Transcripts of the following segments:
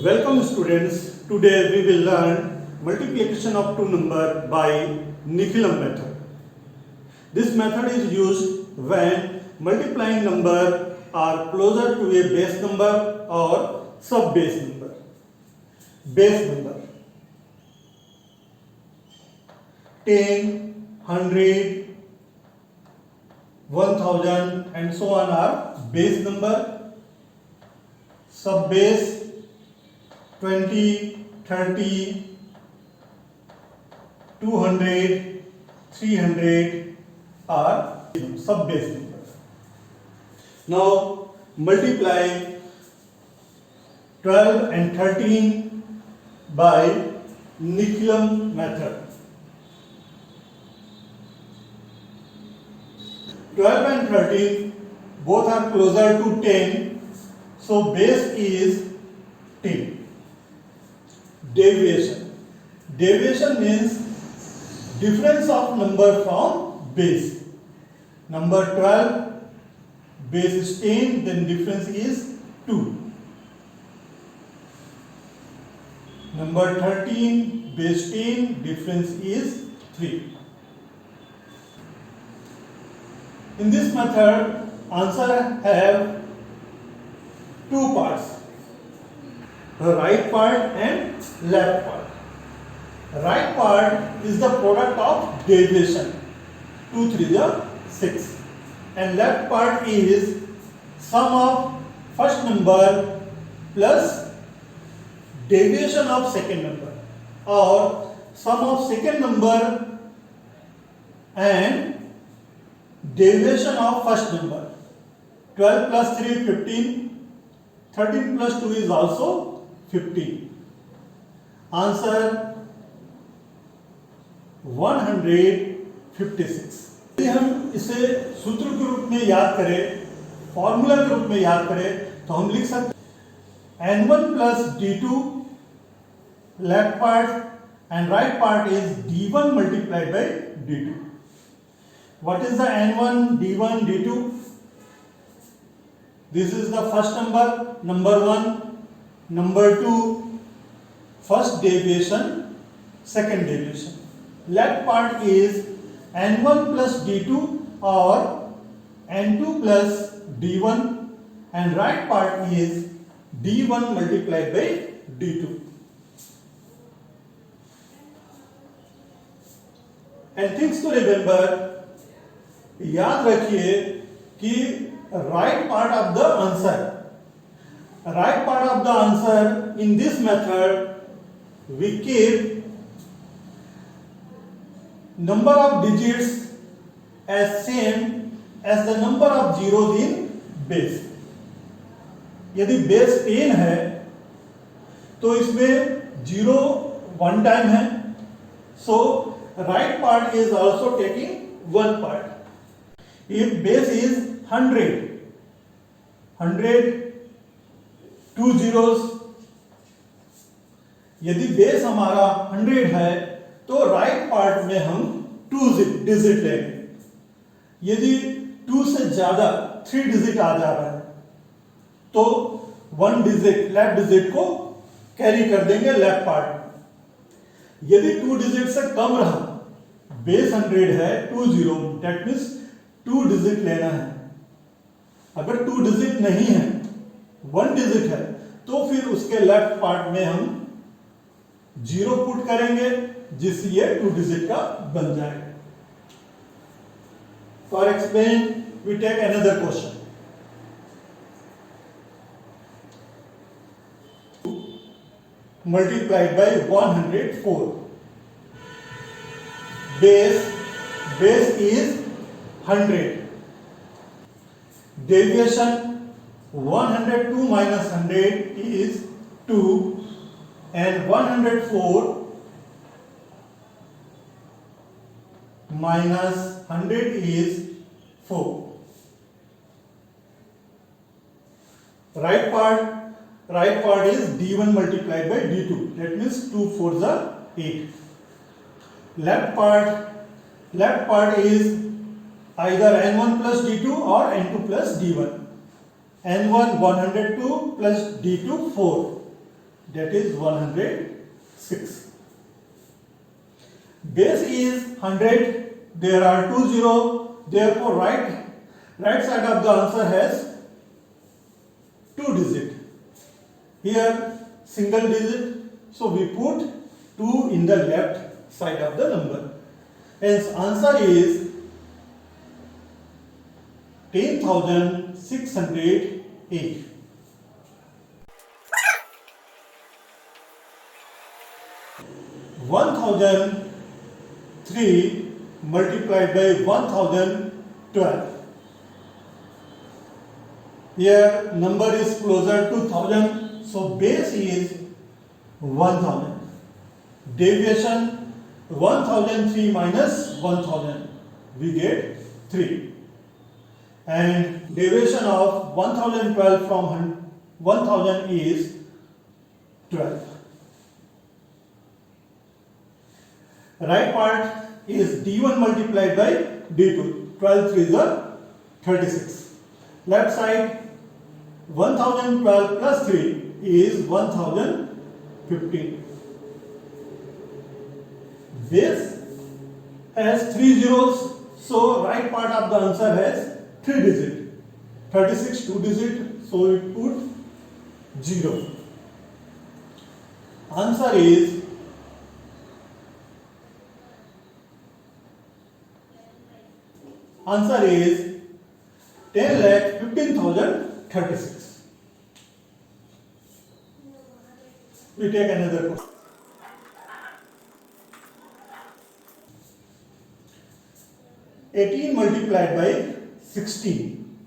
Welcome students. Today we will learn multiplication of two number by Nephilum method. This method is used when multiplying number are closer to a base number or sub base number. Base number 10, 100, 1000 and so on are base number. Sub base 20, 30, 200, 300 are sub-base numbers. Now multiply 12 and 13 by Nephilum method. 12 and 13 both are closer to 10, so base is 10. Deviation. Deviation means difference of number from base. Number 12, base is 10, then difference is 2. Number 13, base 10, difference is 3. In this method, answer have two parts. The right part and left part. Right part is the product of deviation. 2 3 are 6. And left part is sum of first number plus deviation of second number, or sum of second number and deviation of first number. 12 plus 3 15. 13 plus 2 is also 15. Answer 156. यदि हम इसे सूत्र के रूप में याद करें, formula के रूप में याद करें, तो हम लिख सकते हैं n1 plus d2, left part and right part is d1 multiplied by d2. What is the n1, d1, d2? This is the first number, number 1. Number 2, first deviation, second deviation. Left part is n1 plus d2 or n2 plus d1, and right part is d1 multiplied by d2. And things to remember, याद रखिए कि right part of the answer. Right part of the answer in this method, we keep number of digits as same as the number of zeros in base. यदि base 10 है तो इसमें 0 one time है, so right part is also taking one part. If base is 100 2 zeros, यदि base हमारा 100 है तो right part में हम 2 डिजिट लेंगे. यदि 2 से ज्यादा 3 डिजिट आ जा रहा है तो 1 डिजिट लेफ्ट डिजिट को कैरी कर देंगे लेफ्ट पार्ट में. यदि 2 डिजिट से कम रहा, बेस 100 है 20, दैट मीन्स 2 डिजिट लेना है. अगर 2 डिजिट नहीं है, 1 डिजिट है, तो फिर उसके लेफ्ट पार्ट में हम 0 पुट करेंगे, जिससे ये 2 डिजिट का बन जाएगा. For explain we take another question. Multiplied by 104. Base is 100. Deviation 102 minus 100 is 2, and 104 minus 100 is 4. Right part is d1 multiplied by d2. That means 2 4s are 8. Left part is either n1 plus d2 or n2 plus d1. n1 102 plus d2 4. that is 106. Base is 100, there are 2 0, therefore right side of the answer has 2 digit. Here single digit, so we put 2 in the left side of the number. Hence answer is 10,608. One thousand three multiplied by 1012. Here number is closer to 1000, so base is 1000. Deviation 1003 minus 1000, we get 3. And deviation of 1012 from 1000 is 12. Right part is d1 multiplied by d2. 12 3 is 36. Left side 1012 plus 3 is 1015. Base has 3 zeros, so right part of the answer has 3 digit. 36 2 digit, so we put 0. Answer is 10,15,036. We take another question. 18 multiplied by 16.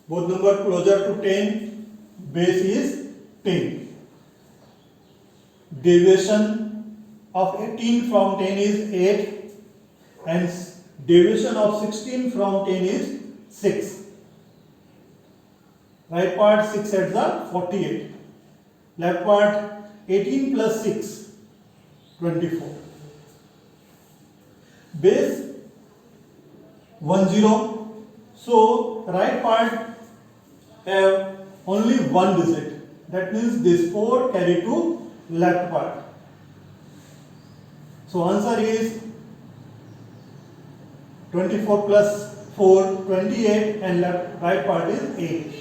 Both number closer to 10. Base is 10. Deviation of 18 from 10 is 8. And deviation of 16 from 10 is 6. Right part 6 at the 48. Left part 18 plus 6, 24. Base 10, so right part have only one digit, that means this 4 carry to left part. So answer is 24 plus 4, 28, and right part is 8.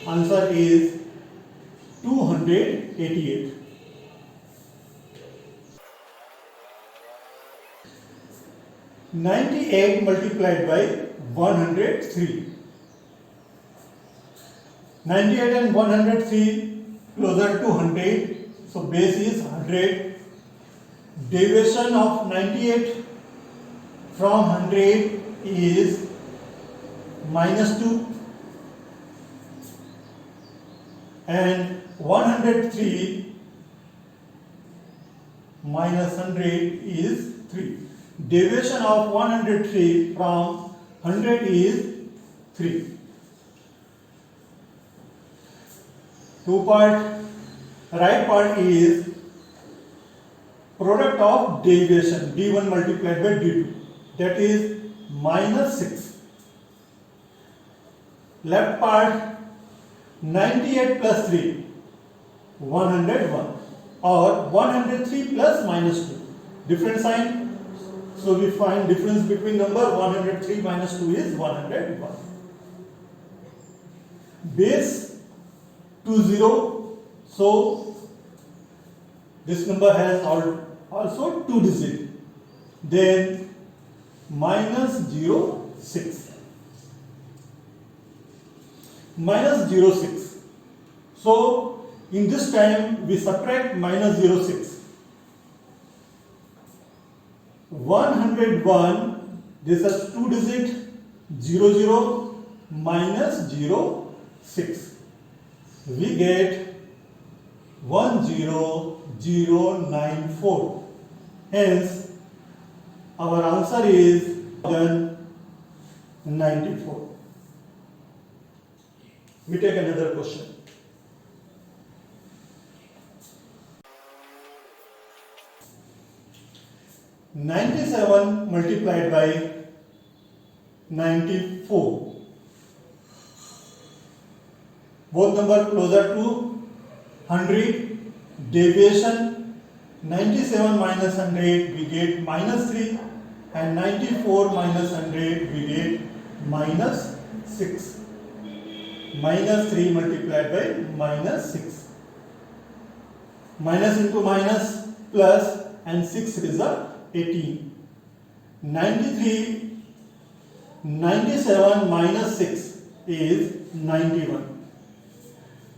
Answer is 288. 98 multiplied by 103. 98 and 103 closer to 100, so base is 100. Deviation of 98 from 100 is -2, and 103 minus 100 is 3. Deviation of 103 from 100 is 3. Two part, right part is product of deviation d1 multiplied by d2, that is -6. Left part 98 plus 3, 101, or 103 plus -2. Different sign. So we find difference between number 103 minus 2 is 101. Base 20, so this number has also 2 digit. Then -06. -06. So in this time we subtract -06. 101, this is 2 digit, 00 minus 06. We get 10094. Hence, our answer is 94. We take another question. 97 multiplied by 94. both number closer to 100. Deviation 97 minus 100 we get minus 3, and 94 minus 100 we get minus 6. Minus 3 multiplied by minus 6. Minus into minus plus, and 6 is a 18. 97 minus 6 is 91.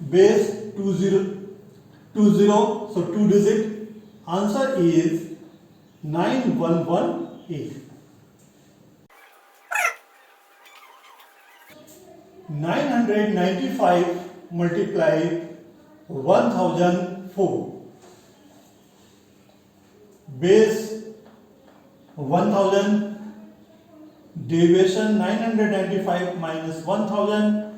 Base 20, so 2 digit. Answer is 9118. 995 multiplied 1004. Base 1000. Deviation 995 minus 1000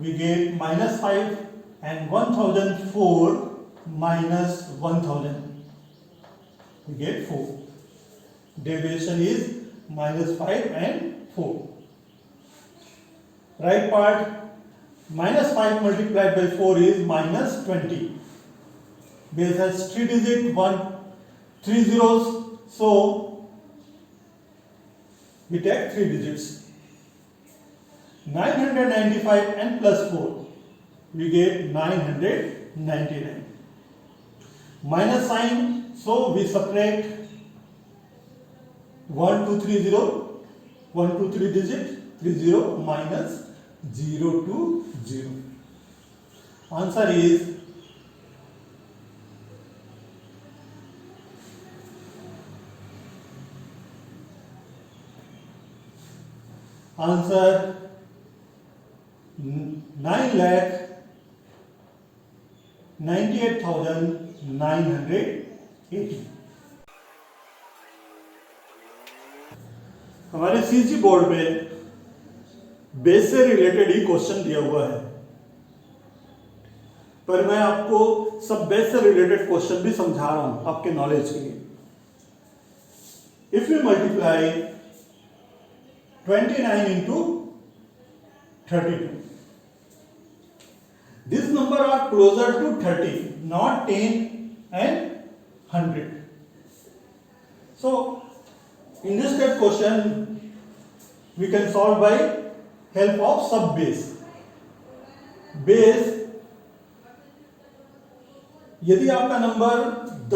we get minus 5, and 1004 minus 1000 we get 4. Deviation is minus 5 and 4. Right part, minus 5 multiplied by 4 is minus 20. Base has 3 digit, 3 zeros, so we take 3 digits. 995 and plus 4 we get 999. Minus sign, so we subtract 1 2 3 0, 1 2 3 digit, 3 0 minus 0 2 0. Answer is answer 9,98,980. हमारे CG board में base से related ही question दिया हुआ है, पर मैं आपको सब बेस से रिलेटेड क्वेश्चन भी समझा रहा हूं आपके नॉलेज के लिए. If you multiply 29 into 32. This number are closer to 30, not 10 and 100. So, in this type question, we can solve by help of sub base. Base, यदि आपका नंबर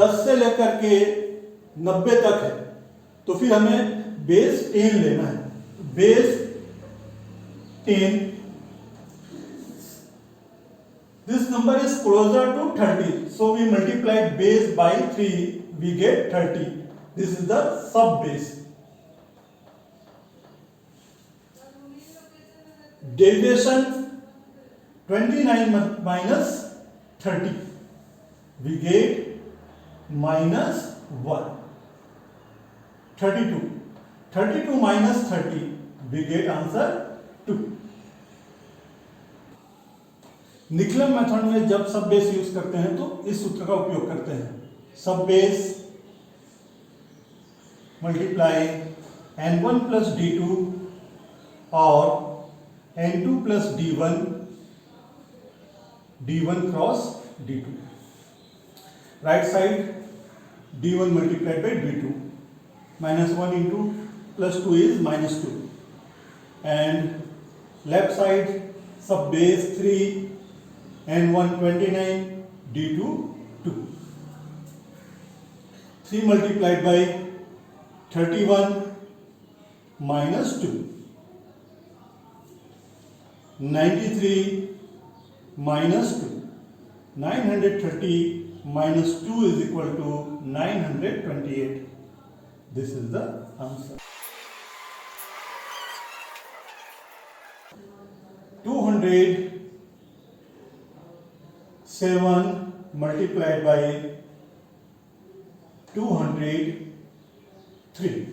10 से लेकर के 90 तक है, तो फिर हमें बेस 10 लेना है. Base 10. This number is closer to 30, so we multiply base by 3, we get 30. This is the sub base. Deviation 29 minus 30, we get minus 1. 32. 32 minus 30, we get answer 2. निकलम method में जब सब बेस यूज करते हैं तो इस सूत्र का उपयोग करते हैं. सब base multiply n1 plus d2 और n2 plus d1 cross d2. Right side d1 multiplied by d2. -1 into plus 2 is -2, and left side sub base 3 n1 29 d2 2. 3 multiplied by 31 minus 2. 93 minus 2. 930 minus 2 is equal to 928. This is the answer. 207 multiplied by 203.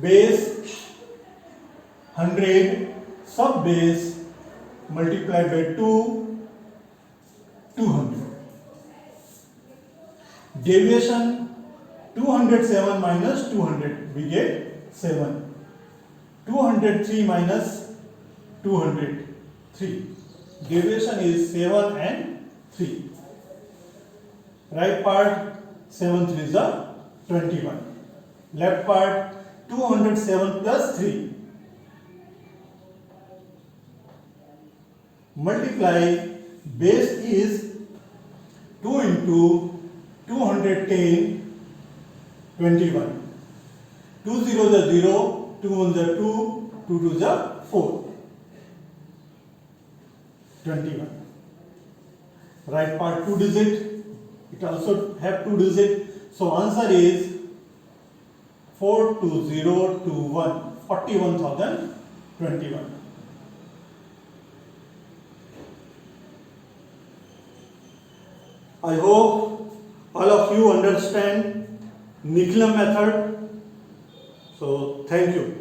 Base 100, sub base multiplied by 2, 200. Deviation 207 minus 200, we get 7. 203 minus 203, Deviation is 7 and 3. Right part 7 3 is 21. Left part 207 plus 3. Multiply base is 2 into 210 21. 2 0 is 0, 2 1 is 2, 2 2 is 4. 21. Right part 2 digit. It also have 2 digit. So answer is 42021, 41,021. I hope all of you understand Nicolam method. So thank you.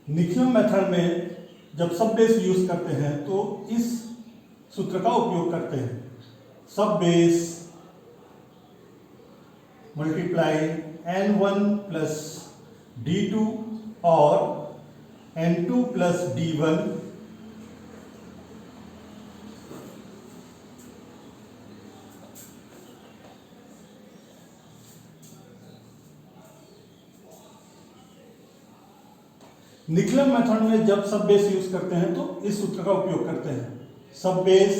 Nikhilam method में जब सब base use करते हैं तो इस सूत्र का उपयोग करते हैं। सब base multiply n1 plus d2 और n2 plus d1 Nikhilam method में जब सब बेस यूज करते हैं तो इस सूत्र का उपयोग करते हैं। सब base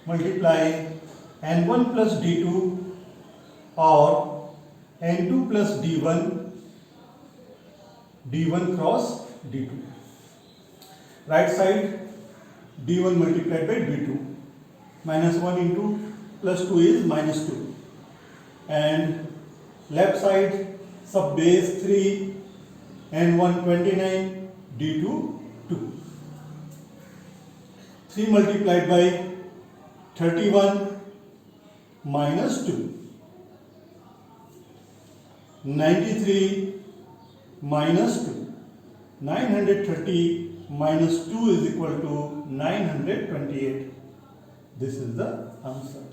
multiply n1 plus d2 और n2 plus d1 cross d2। right side d1 multiplied by d2, minus 1 into plus 2 is minus 2, and left side sub base 3 and 129 d2 2. 3 multiplied by 31 minus 2, 93 minus 2, 930 minus 2 is equal to 928. This is the answer.